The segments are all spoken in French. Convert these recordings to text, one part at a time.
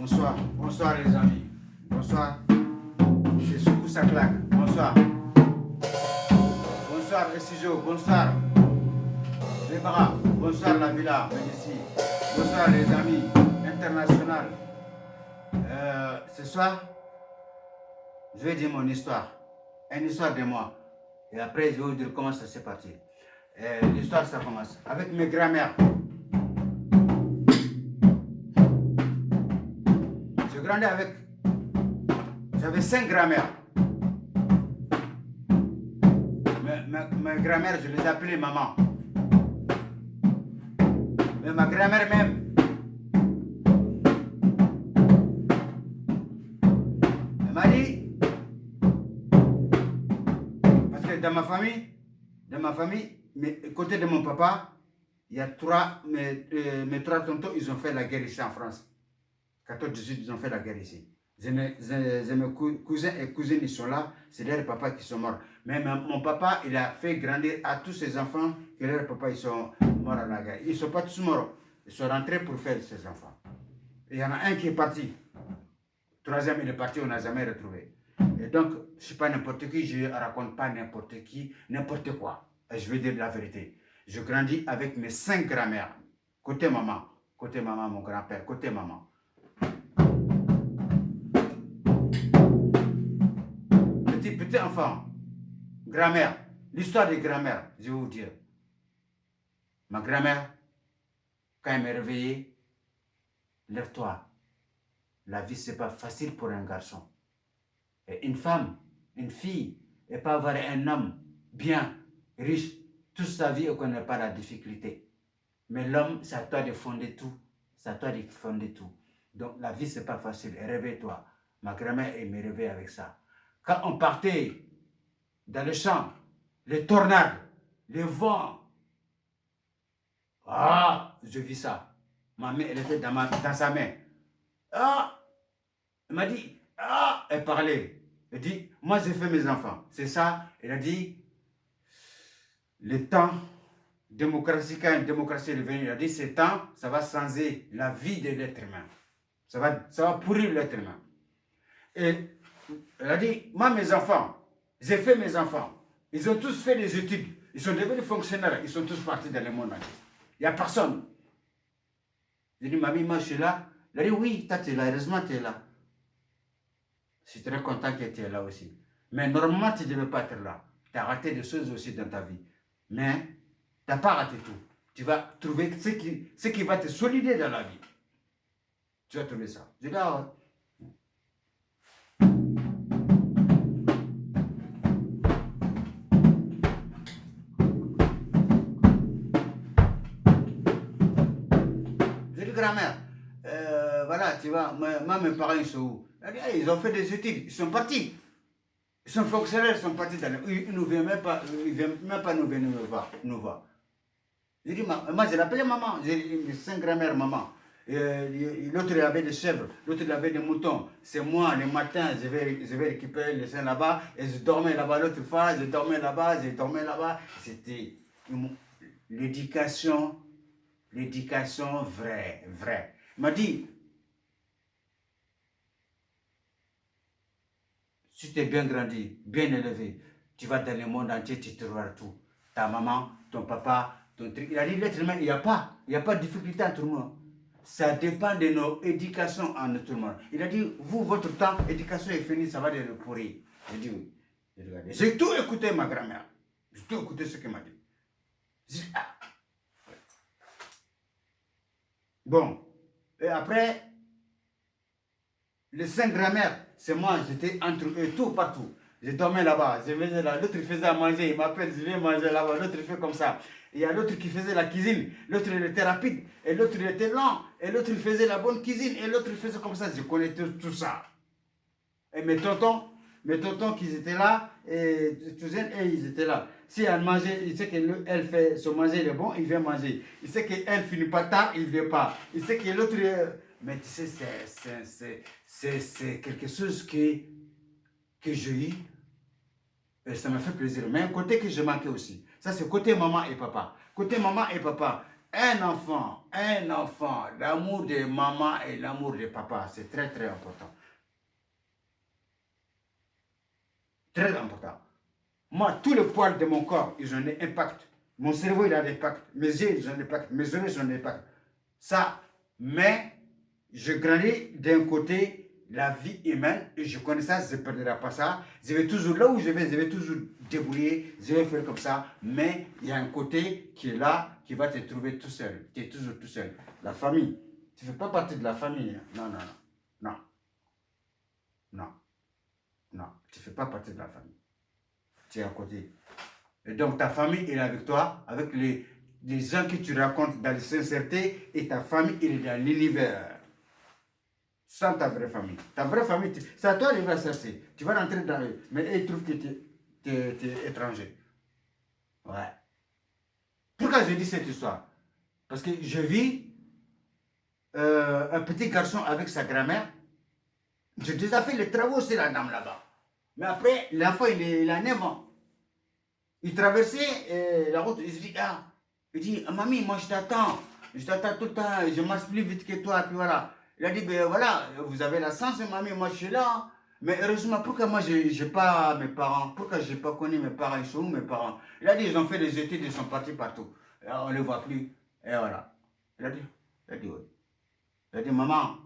Bonsoir, bonsoir les amis. Bonsoir. C'est Soukou Saklak. Bonsoir. Bonsoir les Ciseaux. Bonsoir. Les Baras. Bonsoir la Villa. Médici. Bonsoir les amis internationaux. Ce soir, je vais dire mon histoire. Une histoire de moi. Et après, je vais vous dire comment ça s'est passé. L'histoire, ça commence avec mes grands-mères. Je grandis avec... J'avais 5 grands-mères. Mes grand-mères, je les appelais maman. Mais ma grand-mère même, elle m'a dit, parce que dans ma famille, mais côté de mon papa, il y a mes 3 tontons, ils ont fait la guerre ici en France. 14-18, ils ont fait la guerre ici. Mes cousins et cousines, ils sont là, c'est leurs papas qui sont morts. Mais mon papa, il a fait grandir à tous ses enfants que leurs papas, ils sont morts à la guerre. Ils ne sont pas tous morts, ils sont rentrés pour faire ses enfants. Il y en a un qui est parti. Troisième, il est parti, on n'a jamais retrouvé. Et donc, je ne suis pas n'importe qui, je ne raconte pas n'importe qui, n'importe quoi. Et je vais dire la vérité. Je grandis avec mes 5 grands-mères. Côté maman, mon grand-père, côté maman. Petit enfant, grand-mère, l'histoire des grand-mères, je vais vous dire. Ma grand-mère, quand elle m'a réveillé, lève-toi. La vie, ce n'est pas facile pour un garçon. Et une femme, une fille, elle peut avoir un homme bien, riche, toute sa vie, elle ne connaît pas la difficulté. Mais l'homme, c'est à toi de fonder tout. C'est à toi de fonder tout. Donc, la vie, ce n'est pas facile. Réveille-toi. Ma grand-mère, elle me réveille avec ça. Quand on partait dans les champs, les tornades, les vents, je vis ça. Ma main, elle était dans sa main. Elle m'a dit, elle parlait. Elle dit, moi j'ai fait mes enfants. C'est ça. Elle a dit, le temps, démocratie, quand une démocratie est revenue, elle a dit, ce temps, ça va changer la vie de l'être humain. Ça va pourrir l'être humain. Et elle a dit, moi mes enfants, j'ai fait mes enfants. Ils ont tous fait des études. Ils sont devenus fonctionnaires. Ils sont tous partis dans le monde entier. Il n'y a personne. J'ai dit, mamie, moi je suis là. Elle a dit, oui, toi tu es là. Heureusement tu es là. Je suis très content que tu es là aussi. Mais normalement, tu ne devais pas être là. Tu as raté des choses aussi dans ta vie. Mais tu n'as pas raté tout. Tu vas trouver ce qui va te solider dans la vie. Tu vas trouver ça. Je dis, J'ai dit, grand-mère, voilà, tu vois, moi, mes parents, ils sont où? Elle dit, ils ont fait des études, ils sont partis. Ils sont fonctionnaires, ils sont partis dans ils ne viennent même pas, nous venir nous voir. J'ai dit, moi, je l'appelais maman, j'ai 5 grand-mères maman. L'autre, il avait des chèvres, l'autre, il avait des moutons. C'est moi, le matin, je vais récupérer les seins là-bas, et je dormais là-bas l'autre fois, je dormais là-bas. C'était l'éducation vraie. Il m'a dit, si tu es bien grandi, bien élevé, tu vas dans le monde entier, tu trouveras tout. Ta maman, ton papa, ton truc. Il a dit, l'être humain, il n'y a pas de difficulté entre nous. Ça dépend de nos éducations en tout le monde. Il a dit, vous, votre temps, éducation est finie, ça va devenir pourri. J'ai dit oui. J'ai tout écouté, ma grand-mère. J'ai tout écouté ce qu'elle m'a dit. Bon. Et après, les 5 grand-mères, c'est moi, j'étais entre eux, tout partout. Je dormais là-bas, je faisais là, l'autre faisait à manger, il m'appelle, je viens manger là-bas, l'autre fait comme ça. Il y a l'autre qui faisait la cuisine, l'autre il était rapide, et l'autre il était lent, et l'autre il faisait la bonne cuisine, et l'autre il faisait comme ça, je connais tout ça. Et mes tontons qui étaient là, et ils étaient là. Si elle mangeait, il sait qu'elle fait son manger, il est bon, il vient manger. Il sait qu'elle finit pas tard, il ne vient pas. Il sait que l'autre... Mais tu sais, c'est quelque chose que j'ai eu. Et ça m'a fait plaisir. Mais un côté que je manquais aussi. Ça, c'est côté maman et papa. Côté maman et papa, un enfant, l'amour de maman et l'amour de papa, c'est très très important. Très important. Moi, tous les poils de mon corps, ils ont un impact. Mon cerveau, il a un impact. Mes yeux, ils ont un impact. Mes oreilles, ils ont un impact. Ça, mais je grandis d'un côté la vie humaine et je connais ça, je ne perdrai pas ça. Je vais toujours, là où je vais toujours débrouiller, je vais faire comme ça. Mais il y a un côté qui est là, qui va te trouver tout seul. Tu es toujours tout seul. La famille, tu ne fais pas partie de la famille. Hein. Non, non, non. Non, non, non. Tu ne fais pas partie de la famille. Tu es à côté. Et donc ta famille est avec toi, avec les gens que tu racontes dans les sincérités, et ta famille elle est dans l'univers. Sans ta vraie famille. Ta vraie famille, c'est à toi de va chercher. Tu vas rentrer dans eux, mais ils trouvent que tu es étranger. Ouais. Pourquoi je dis cette histoire? Parce que je vis un petit garçon avec sa grand-mère. J'ai déjà fait les travaux sur la dame là-bas. Mais après, l'enfant, il a 9 ans. Il traversait la route, il se dit, ah, il dit, mamie, moi je t'attends tout le temps, je marche plus vite que toi, puis voilà. Il a dit, ben voilà, vous avez la chance, mamie, moi je suis là. Mais heureusement, pourquoi moi je n'ai pas mes parents? Pourquoi je n'ai pas connu mes parents? Ils sont où mes parents? Il a dit, ils ont fait des études, ils sont partis partout. Et on ne les voit plus. Et voilà. Il a dit, oui. Il a dit, maman,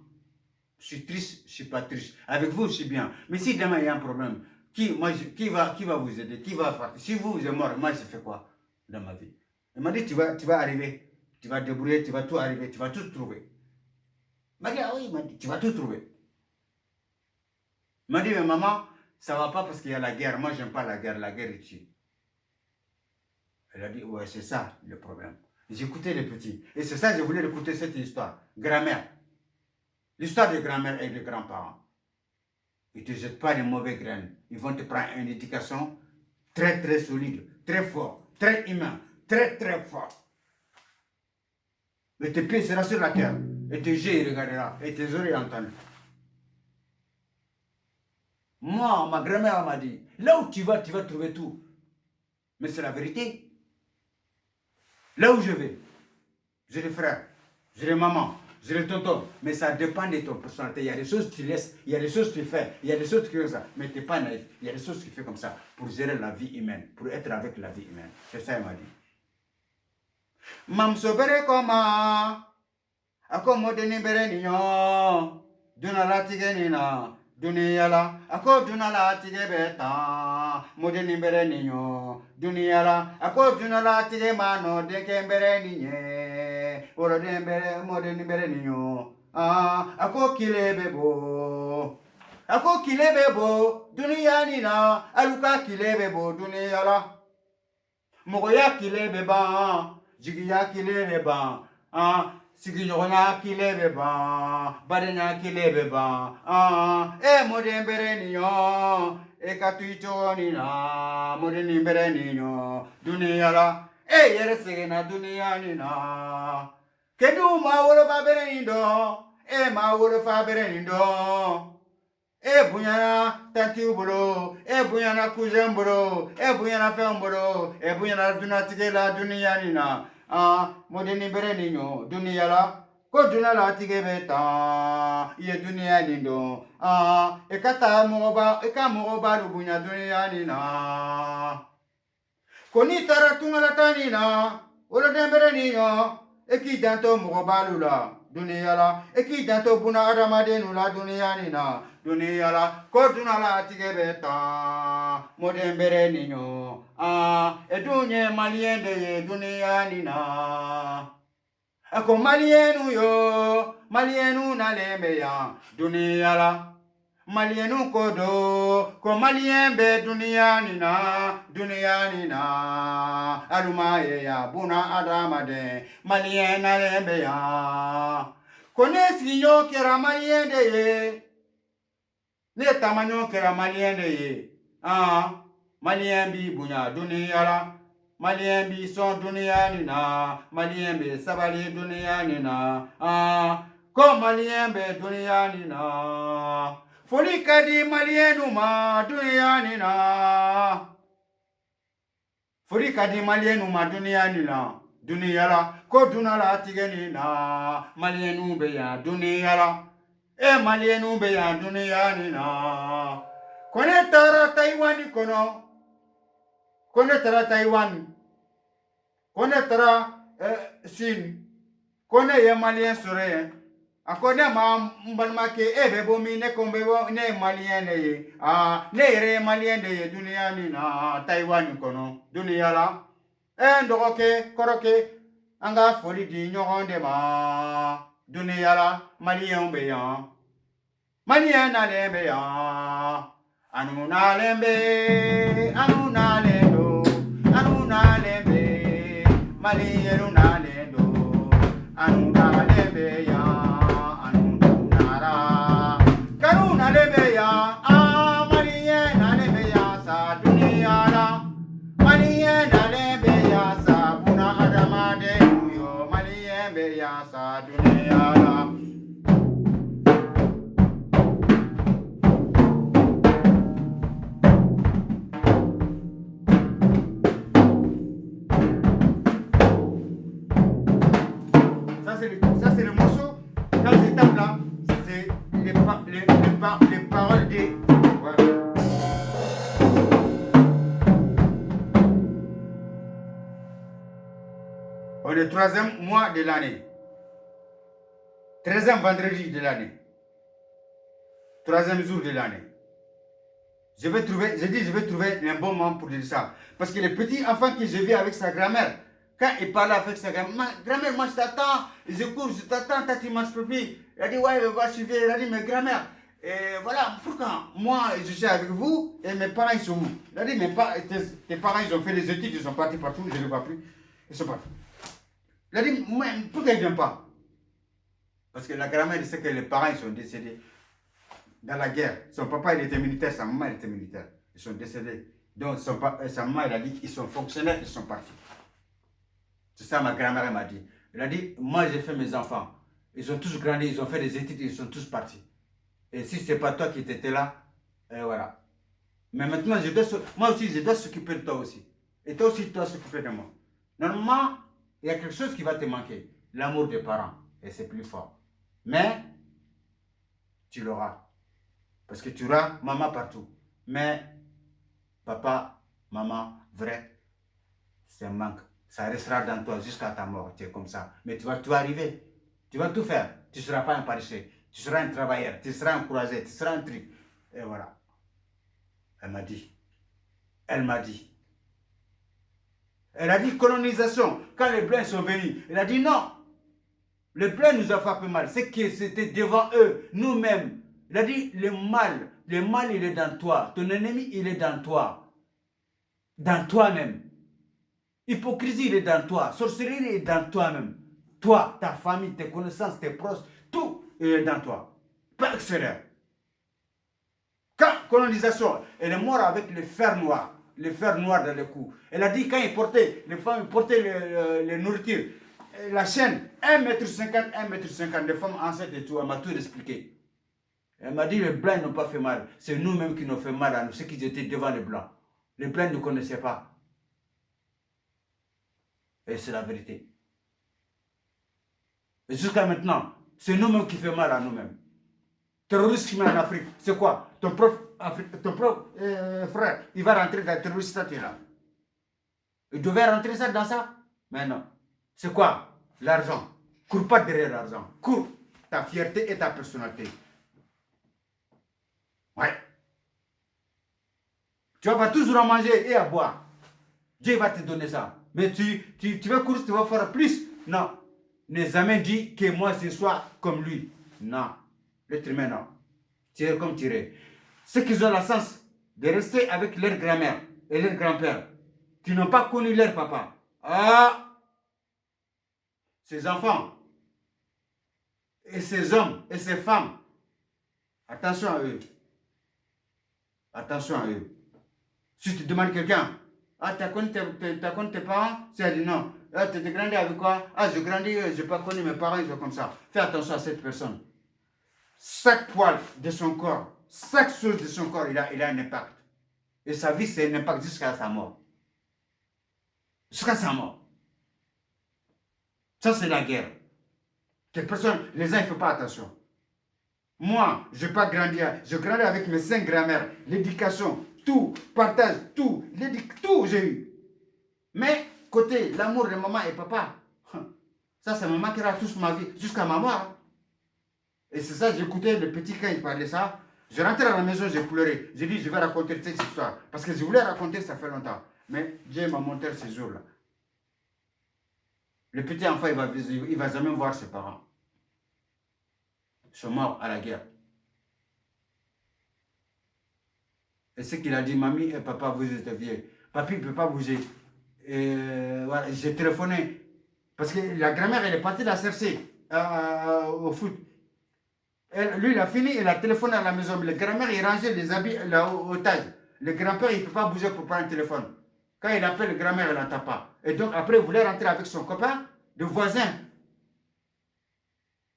je suis triste, je ne suis pas triste. Avec vous, je suis bien. Mais si demain il y a un problème, qui va vous aider? Qui va partir? Si vous êtes mort, moi je fais quoi dans ma vie? Il m'a dit, tu vas arriver, tu vas débrouiller, tu vas tout arriver, tu vas tout trouver. Il m'a dit, ah oui, il m'a dit, tu vas tout trouver. Il m'a dit, mais maman, ça ne va pas parce qu'il y a la guerre. Moi, je n'aime pas la guerre est tue. Elle a dit, ouais, c'est ça le problème. J'écoutais les petits. Et c'est ça, je voulais écouter cette histoire. Grand-mère. L'histoire de grand-mère et de grands-parents. Ils ne te jettent pas les mauvaises graines. Ils vont te prendre une éducation très très solide, très fort, très humain, très très fort. Et tes pieds seront sur la terre. Et tes yeux ils regarderont. Et tes oreilles entendront. Moi, ma grand-mère m'a dit, là où tu vas trouver tout. Mais c'est la vérité. Là où je vais, j'ai les frères, j'ai les mamans, j'ai les tontons, mais ça dépend de ton personnalité. Il y a des choses que tu laisses, il y a des choses que tu fais, il y a des choses que tu fais ça, mais tu n'es pas naïf. Il y a des choses que tu fais comme ça pour gérer la vie humaine, pour être avec la vie humaine. C'est ça, il m'a dit. Mam sobere koma, ako modeni bere niyo, dunala tige nina, duniyala, ako dunala tige beta, modeni bere niyo, duniyala, ako dunala tige mano, deke bere ninye, oro den bere, modeni bere niyo, ako kile bebo, duniya nina, aluka kile bebo, duniyala, mogoya kile beba, jigiya kile beba, sigiɲɔgɔnya kile bɛ ban badenya kile bɛ ban mɔden bɛrɛ nin yɔ e ka to i cogo nin na mɔden nin bɛrɛ nin yɔ duniya la yɛrɛ sɛgɛnna duniya nin na kɛdiw ma woloba bɛrɛ nin dɔn ma wolofa bɛrɛ nin dɔn bonyana tantiw bolo bonyana kuzɛn bolo bonyana fɛnw bolo bonyana dunatigɛ la duniya nin na modeni bere ninyo dunia la ko dunia la tige beta ye dunia nindo ekata mogoba eka mogoba lubunya dunia nina koni tara tungala tanina wala dembere ninyo eki danto mogoba lula dunia la eki danto buna adamadenu la dunia nina dunia la ko dunia la tige beta modembere ninyo edunye maliende ye dunia nina ako malienu yo malienu na lembe ya dunia la malienu kodo ko maliembe dunia nina alumaye ya buna adamade maliena lembe ya kone sinyo kera maliende ye ne tamanyo kera maliende ye malien bi bunya dunia la malien bi son dunia nina malien bi sabali dunia nina ko malien be dunia nina foli kadi malienu ma dunia nina foli kadi malienu ma dunia nina Duniyala, ko dunala tigeni na, malienu beya duniyala. Malienu beya duniyani na. Kone tara Taiwan kono, kone tara Taiwan, kone tara Sin, kone ye malien sore, akone ma mbalmake bebo mi ne kombebo ne malien ye, ne yere malien de duniyani na Taiwan kono, duniyala. Ndogoke, koroke, anga foli di nyogon de ma, duniyala, malien beyan, malien na beyan. Anu na lembe, anu na lendo, anu na lembe, malien na lendo, anu na lembe ya, anu na ra, kanu na lembe ya, malien na lembe ya sa duniyala, malien na lembe ya sa buna adamade yo, malien be ya sa duniyala. Ça, c'est le morceau. Quand je tape là, c'est les paroles des. Voilà. On est 3e mois de l'année. 13e vendredi de l'année. 3e jour de l'année. Je vais trouver un bon moment pour dire ça. Parce que les petits enfants que je vis avec sa grand-mère, quand il parle avec sa grand-mère, moi je t'attends, je cours, je t'attends, tati mange pipi. Il a dit, ouais, va suivre, il a dit, mais grand-mère, voilà, pourquoi moi je suis avec vous et mes parents ils sont où? Il a dit, tes parents ils ont fait des études, ils sont partis partout, je ne les vois plus, ils sont partis. Il a dit, pourquoi ils ne viennent pas? Parce que la grand-mère sait que les parents ils sont décédés dans la guerre. Son papa il était militaire, sa maman elle était militaire. Ils sont décédés. Donc sa maman elle a dit, ils sont fonctionnaires, ils sont partis. C'est ça ma grand-mère m'a dit. Elle a dit, moi j'ai fait mes enfants. Ils ont tous grandi, ils ont fait des études, ils sont tous partis. Et si ce n'est pas toi qui étais là, voilà. Mais maintenant, moi aussi, je dois s'occuper de toi aussi. Et toi aussi, tu dois s'occuper de moi. Normalement, il y a quelque chose qui va te manquer. L'amour des parents. Et c'est plus fort. Mais, tu l'auras. Parce que tu auras maman partout. Mais, papa, maman, vrai, c'est un manque. Ça restera dans toi jusqu'à ta mort. Tu es comme ça. Mais tu vas tout arriver. Tu vas tout faire. Tu ne seras pas un paresseux. Tu seras un travailleur. Tu seras un courageux. Tu seras un truc. Et voilà. Elle m'a dit. Elle m'a dit. Elle a dit colonisation. Quand les Blancs sont venus, elle a dit non. Les Blancs nous ont fait mal. C'est que c'était devant eux, nous-mêmes. Elle a dit le mal il est dans toi. Ton ennemi, il est dans toi. Dans toi-même. Hypocrisie, il est dans toi. Sorcellerie, il est dans toi-même. Toi, ta famille, tes connaissances, tes proches, tout est dans toi. Pas extérieur. Quand colonisation, elle est morte avec le fer noir. Le fer noir dans le cou. Elle a dit quand ils portaient, les femmes portaient les nourritures, la chaîne, 1,50 m, 1,50 m, les femmes enceintes et tout, elle m'a tout expliqué. Elle m'a dit les Blancs n'ont pas fait mal. C'est nous-mêmes qui nous ont fait mal à nous, ceux qui étaient devant les Blancs. Les Blancs ne connaissaient pas. Et c'est la vérité. Et jusqu'à maintenant, c'est nous-mêmes qui faisons mal à nous-mêmes. Terroriste qui met en Afrique, c'est quoi? Ton propre frère, il va rentrer dans le terroriste là. Il devait rentrer ça dans ça? Mais non. C'est quoi? L'argent. Cours pas derrière l'argent. Cours ta fierté et ta personnalité. Ouais. Tu vas toujours à manger et à boire. Dieu va te donner ça. Mais tu vas courir, tu vas faire plus. Non. Ne jamais dit que moi ce soir comme lui. Non. L'être humain, non. Tirer comme tirer. Ceux qui ont la chance de rester avec leur grand-mère et leur grand-père, qui n'ont pas connu leur papa. Ah! Ces enfants, et ces hommes, et ces femmes, attention à eux. Attention à eux. Si tu demandes quelqu'un, ah, tu as connu tes parents? Tu as dit non. Ah, tu as grandi avec quoi? Ah, je grandis, je n'ai pas connu mes parents, ils sont comme ça. Fais attention à cette personne. Chaque poil de son corps, chaque chose de son corps, il a un impact. Et sa vie, c'est un impact jusqu'à sa mort. Jusqu'à sa mort. Ça, c'est la guerre. Les gens ne font pas attention. Moi, je n'ai pas grandi. Je grandis avec mes 5 grands-mères. L'éducation, tout, partage, tout. Tout, j'ai eu. Mais, côté l'amour de maman et papa, ça, ça me manquera toute ma vie, jusqu'à ma mort. Et c'est ça, j'écoutais le petit quand il parlait ça. Je rentrais à la maison, j'ai pleuré. J'ai dit, je vais raconter cette histoire. Parce que je voulais raconter, ça fait longtemps. Mais Dieu m'a montré ces jours-là. Le petit enfant, il va jamais voir ses parents. Ils sont morts à la guerre. Et ce qu'il a dit, mamie et papa, vous êtes vieux. Papy ne peut pas bouger. Voilà, j'ai téléphoné. Parce que la grand-mère, elle est partie la chercher au foot. Lui, il a fini, il a téléphoné à la maison. Mais le grand-mère, il rangeait les habits là, au taille. Le grand-père, il ne peut pas bouger pour prendre un téléphone. Quand il appelle le grand-mère, elle n'entend pas. Et donc, après, il voulait rentrer avec son copain, de voisin.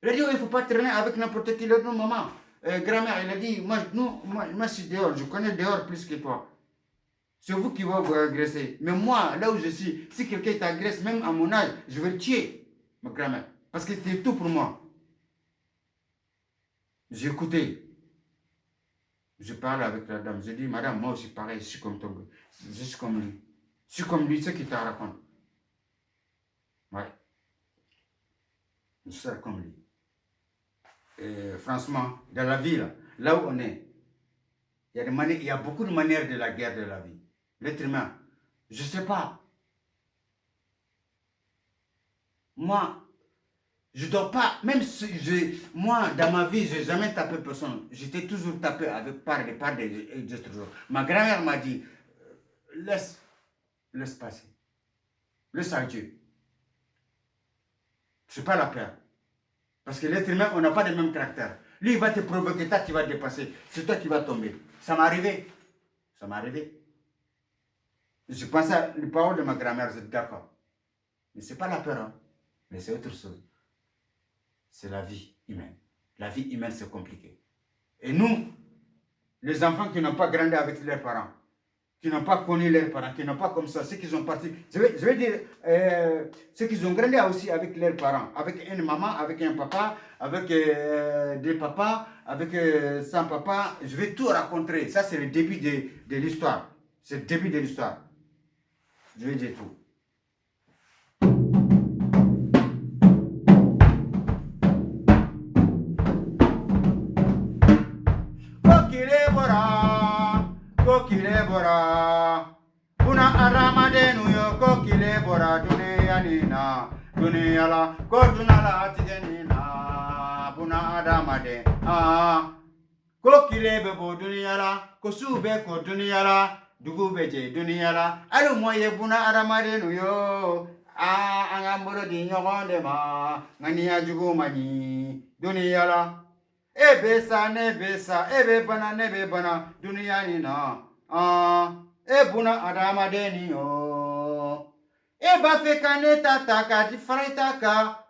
Il a dit, oh, il ne faut pas traîner avec n'importe qui. Non, maman. Grand-mère, il a dit, moi, je suis dehors. Je connais dehors plus que toi. C'est vous qui va vous agresser. Mais moi, là où je suis, si quelqu'un t'agresse, même à mon âge, je vais le tuer, ma grand-mère. Parce que c'était tout pour moi. J'ai écouté. Je parle avec la dame. J'ai dit, madame, moi aussi pareil, je suis comme toi. Je suis comme lui. Je suis comme lui, ce qu'il te raconte. Ouais. Je suis comme lui. Et franchement, dans la vie, là où on est, il y a beaucoup de manières de la guerre de la vie. L'être humain, je ne sais pas. Moi, je ne dors pas, même si moi, dans ma vie, je n'ai jamais tapé personne. J'étais toujours tapé par des autres jours. Ma grand-mère m'a dit, laisse passer. Laisse à Dieu. Ce n'est pas la peur. Parce que l'être humain, on n'a pas le même caractère. Lui, il va te provoquer, toi, tu vas te dépasser. C'est toi qui vas tomber. Ça m'est arrivé. Ça m'est arrivé. Je pensais à les paroles de ma grand-mère, je dis d'accord. Mais ce n'est pas la peur, hein. Mais c'est autre chose. C'est la vie humaine. La vie humaine, c'est compliqué. Et nous, les enfants qui n'ont pas grandi avec leurs parents, qui n'ont pas connu leurs parents, qui n'ont pas comme ça, ceux qui sont partis, je vais dire, ceux qui ont grandi aussi avec leurs parents, avec une maman, avec un papa, avec des papas, avec sans papa, je vais tout raconter. Ça, c'est le début de l'histoire. C'est le début de l'histoire. Je vais dire tout. Kokile bora, Buna aramadenu yo kokile bora dunia nina, dunia la kodunala tigenina, Buna aramade kokile bebo dunia la, kosube ko dunia la, dugubeje dunia la, alu moye buna aramadenu yo, angamboro di nyogonde ma, ngania jugu mani, dunia la. Ebe sa nebe sa, ebe bana, dunia ni na. Ebuna adama deni yo. Eba fekane tataka, di faritaka.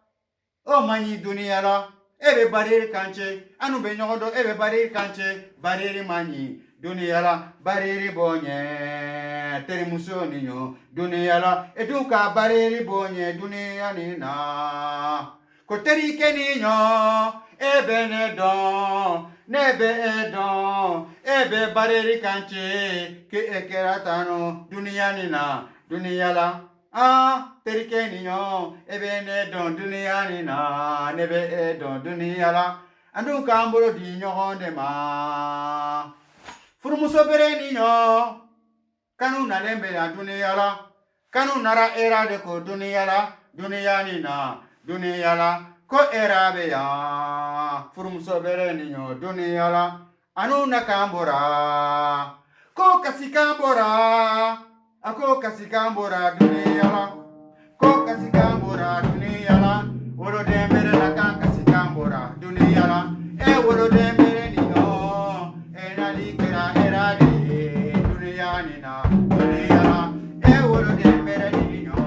O mani dunia la. Ebe bariri kanche, anu be nyogodo, ebe bariri kanche, bariri mani. Dunia la, bariri bonye, teri muso ni yo. Dunia la, eduka bariri bonye, dunia ni na. Koteri keni yo. Ebe ne don, nebe edon, ebe bareri kanche, ke ekeratano, dunia nina, dunia la, terike niyo, ebe ne don, dunia nina, nebe edon, dunia la, andu kambolo di nyogonde ma, furumuso bere niyo, kanu nalembe la dunia la, kanu nara era de ko dunia la, dunia nina, dunia la, ko erabe ya furumuso bere niyo dunia la anu nakambora ko kasikambora ako kasikambora dunia la ko kasikambora dunia la woro dembere la kan kasikambora dunia la woro dembere niyo nali kira erade dunia nina dunia la woro dembere niyo.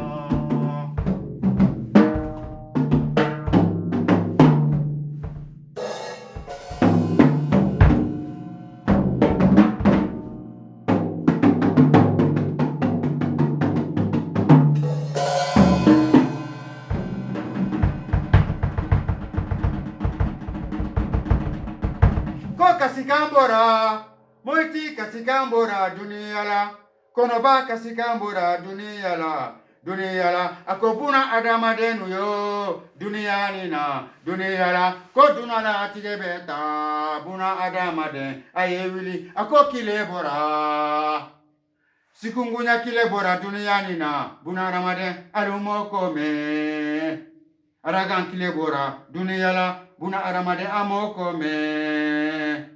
kasikambora, moiti kasikambora duniyala, konoba kasikambora duniyala, duniyala, akobuna adamadenu yo, duniyanina, duniyala, ko dunala tigebeta, buna adamaden, ayewili, ako kilebora. Sikungunya kilebora duniyanina, buna adamaden, alumoko me. Aragan kilebora duniyala, buna adamaden amoko me.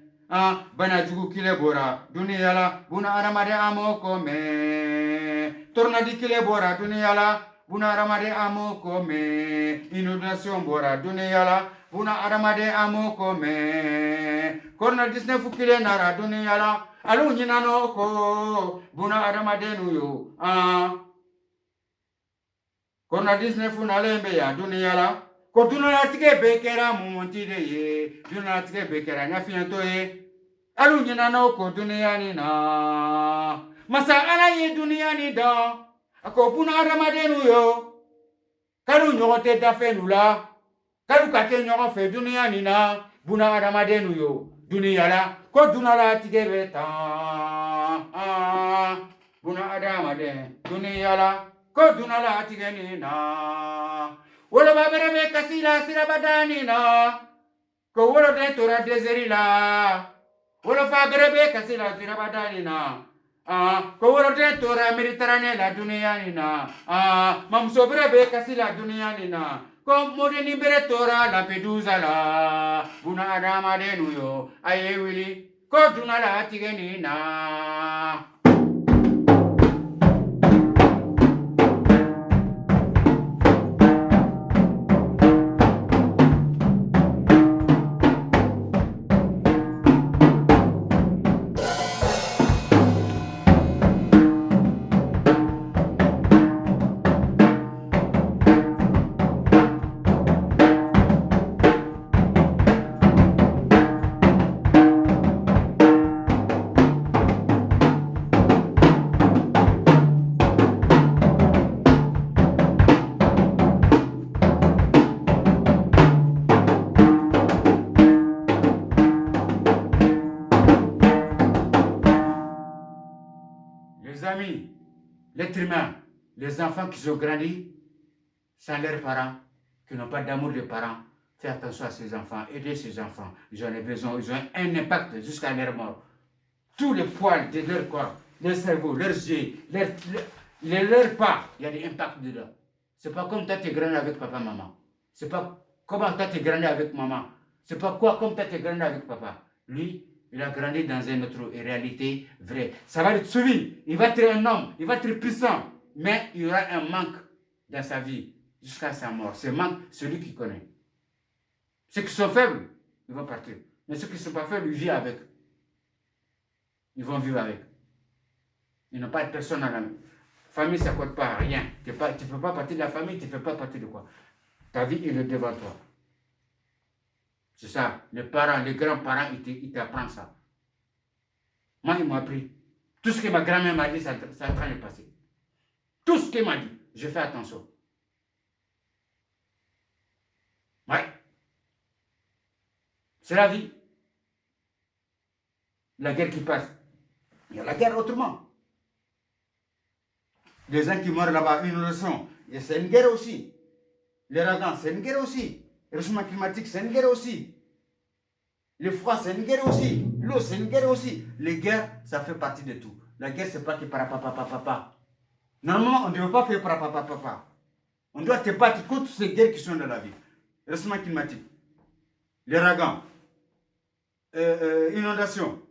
Banajugu kilebora duniyala, buna adamaden amoko me. Tornadi kilebora duniyala, buna adamaden amoko me. Inondation bora duniyala, buna adamaden amoko me. Korna 19 kile nara duniyala, alu nyinano ko, buna adamaden yo. Korna 19 nalembe ya duniyala, ko dunala tige bekera mumonti de ye, dunala tige bekera nyafiyanto ye, alu nyinano ko duniyani na. Masa ala ye duniyani da, ako buna adamaden yo, kalu nyogote dafe nula, kalu kake nyogofe duniyani na, buna adamaden yo, duniyala, ko dunala tige beta, buna adamaden, duniyala, ko dunala tigeni na. Wolo baberebe kasila sirabadani na, ko wolo de tora deseri la, wolo faberebe kasila sirabadani na. Ko wolo de tora Mediterranee la duniyani na. Mamso berebe kasila duniyani na. Ko modeni bere tora Lampedusa la, buna adamaden yo, ayewili, ko dunala tigeni na. Les amis, l'être humain, les enfants qui sont grandis sans leurs parents, qui n'ont pas d'amour des parents, faites attention à ces enfants, aidez ces enfants. Ils en ont besoin, ils ont un impact jusqu'à leur mort. Tous les poils de leur corps, leur cerveau, leurs yeux, leurs pas, il y a des impacts dedans. C'est pas comme toi tu es grandi avec papa, maman. C'est pas comment toi tu es grandi avec maman. C'est pas quoi comme toi tu es grandi avec papa. Lui, il a grandi dans une autre réalité vraie. Ça va être suivi. Il va être un homme, il va être puissant. Mais il y aura un manque dans sa vie jusqu'à sa mort. Ce manque, celui qui connaît. Ceux qui sont faibles, ils vont partir. Mais ceux qui ne sont pas faibles, ils vivent avec. Ils vont vivre avec. Ils n'ont pas de personne à la famille, ça ne compte pas rien. Tu ne fais pas partie de la famille, tu ne fais pas partie de quoi. Ta vie, elle est devant toi. C'est ça. Les parents, les grands-parents, ils t'apprennent ça. Moi, ils m'ont appris. Tout ce que ma grand-mère m'a dit, ça est en train de passer. Tout ce qu'elle m'a dit, je fais attention. Ouais. C'est la vie. La guerre qui passe. Il y a la guerre autrement. Les gens qui meurent là-bas, une leçon. C'est une guerre aussi. Les radans, c'est une guerre aussi. Le changement climatique, c'est une guerre aussi. Le froid, c'est une guerre aussi. L'eau, c'est une guerre aussi. Les guerres, ça fait partie de tout. La guerre, c'est pas que par papa. Normalement, on ne doit pas faire par papa. On doit te battre contre ces guerres qui sont dans la vie. Le changement climatique, les ouragans, inondations,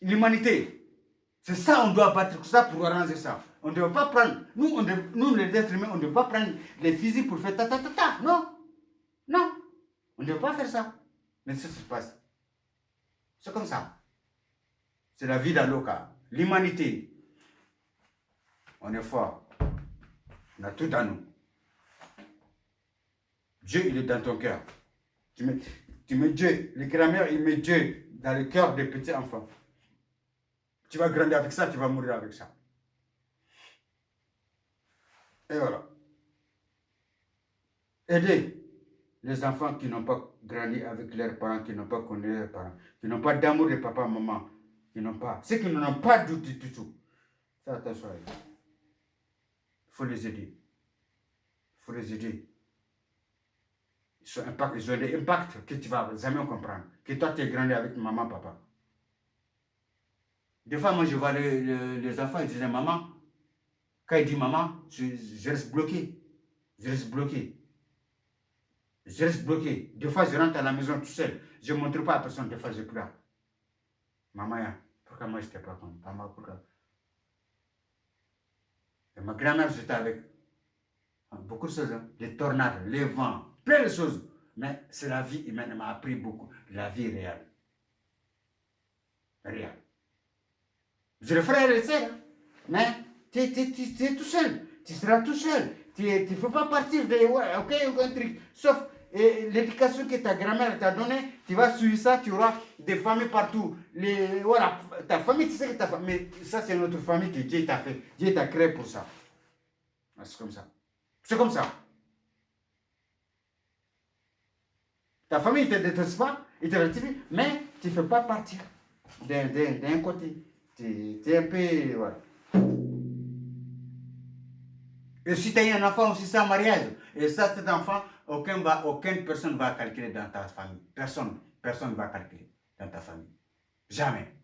l'humanité. C'est ça, on doit battre ça pour arranger ça. On ne doit pas prendre, nous les êtres humains, on ne doit pas prendre les fusils pour faire ta. Non. On ne doit pas faire ça. Mais ça se passe. C'est comme ça. C'est la vie dans l'Oka. L'humanité. On est fort. On a tout dans nous. Dieu, il est dans ton cœur. Tu mets Dieu. Les grands-mères, ils mettent Dieu dans le cœur des petits enfants. Tu vas grandir avec ça, tu vas mourir avec ça. Et voilà. Aidez les enfants qui n'ont pas grandi avec leurs parents, qui n'ont pas connu leurs parents, qui n'ont pas d'amour de papa, maman, qui n'ont pas, ceux qui n'en ont pas du tout. Fais attention à eux. Il faut les aider. Il faut les aider. Ils ont des impacts que tu vas jamais comprendre. Que toi, tu es grandi avec maman, papa. Des fois, moi, je vois les enfants, ils disent maman. Quand ils disent maman, je reste bloqué. Je reste bloqué. Je reste bloqué. Des fois, je rentre à la maison tout seul. Je ne montre pas à personne. Des fois, je pleure. Maman, pourquoi moi, je n'étais pas comme maman, pourquoi? Et ma grand-mère, j'étais avec beaucoup de choses. Les tornades, les vents, plein de choses. Mais c'est la vie humaine, elle m'a appris beaucoup. La vie réelle. Réelle. Je le ferai le seul. Mais tu es tout seul. Tu seras tout seul. Tu ne faut pas partir de aucun truc. Sauf l'éducation que ta grand-mère t'a donnée, tu vas suivre ça, tu auras des familles partout. Voilà, ta famille, tu sais que ta famille, mais ça c'est notre famille que Dieu t'a fait. Dieu t'a créé pour ça. C'est comme ça. C'est comme ça. Ta famille ne te déteste pas, il te retire, mais tu ne fais pas partir d'un côté. Tu es un peu. Voilà. Et si tu as un enfant aussi sans mariage, et ça, cet enfant, aucune personne ne va calculer dans ta famille. Personne ne va calculer dans ta famille. Jamais.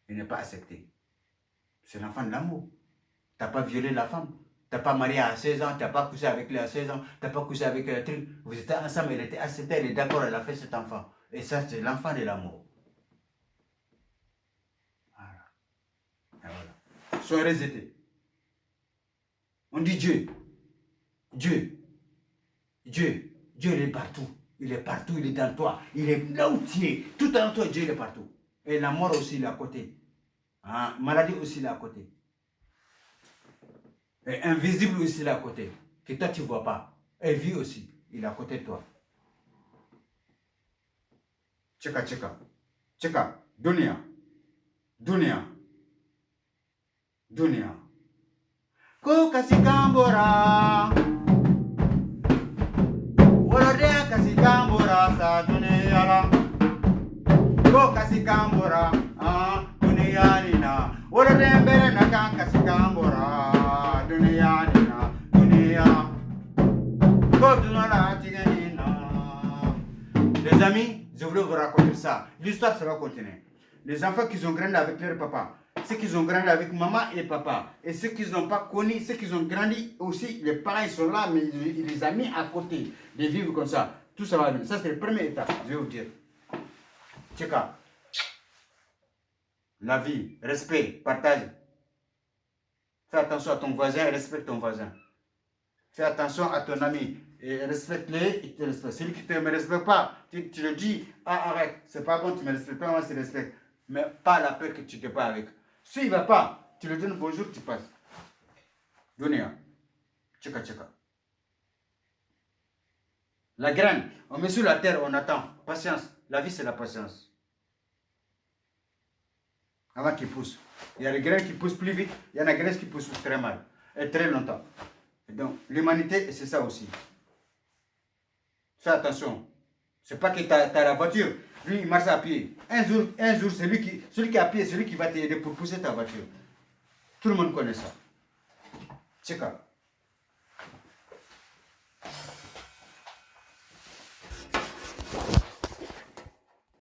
Il n'est pas accepté. C'est l'enfant de l'amour. Tu n'as pas violé la femme. Tu n'as pas marié à 16 ans, tu n'as pas couché avec lui à 16 ans, tu n'as pas couché avec un truc. Vous étiez ensemble, elle était acceptée, elle est d'accord, elle a fait cet enfant. Et ça, c'est l'enfant de l'amour. Voilà. Et voilà. Sois rejeté. On dit Dieu. Dieu. Dieu. Dieu, il est partout. Il est partout, il est dans toi. Il est là où tu es. Tout en toi, Dieu, il est partout. Et la mort aussi, il est à côté. Hein? Maladie aussi, il est à côté. Et invisible aussi, il est à côté. Que toi, tu ne vois pas. Et vie aussi, il est à côté de toi. Tcheka, tcheka. Tcheka. Dunia. Dunia. Dunia. Ko kasikambora. Wolodea kasikambora sa dunia la. Ko kasikambora. Dunia nina. Wolodea mbere na kan kasikambora. Dunia nina. Dunia. Ko dunala tigenina. Les amis, je voulais vous raconter ça. L'histoire sera continuée. Les enfants qui ont grandi avec leur papa, ceux qui ont grandi avec maman et papa, et ceux qui n'ont pas connu, ceux qui ont grandi aussi, les parents ils sont là, mais il les a mis à côté de vivre comme ça. Tout ça va venir. Ça, c'est la première étape, je vais vous dire. Tcheka. La vie, respect, partage. Fais attention à ton voisin et respecte ton voisin. Fais attention à ton ami. Et respecte-les, il te respecte. Celui qui ne me respecte pas, tu le dis, arrête, c'est pas bon, tu ne me respectes pas, moi je te respecte. Mais pas la peur que tu ne te pas avec. S'il ne va pas, tu lui donnes bonjour, tu passes. Dunia. Tcheka, tcheka. La graine, on met sur la terre, on attend. Patience. La vie, c'est la patience. Avant qu'il pousse. Il y a les graines qui poussent plus vite, il y en a des graines qui poussent très mal. Et très longtemps. Et donc, l'humanité, c'est ça aussi. Fais attention. C'est pas que tu as la voiture. Lui, il marche à pied. Un jour celui qui est à pied, celui qui va t'aider pour pousser ta voiture. Tout le monde connaît ça. Tcheka.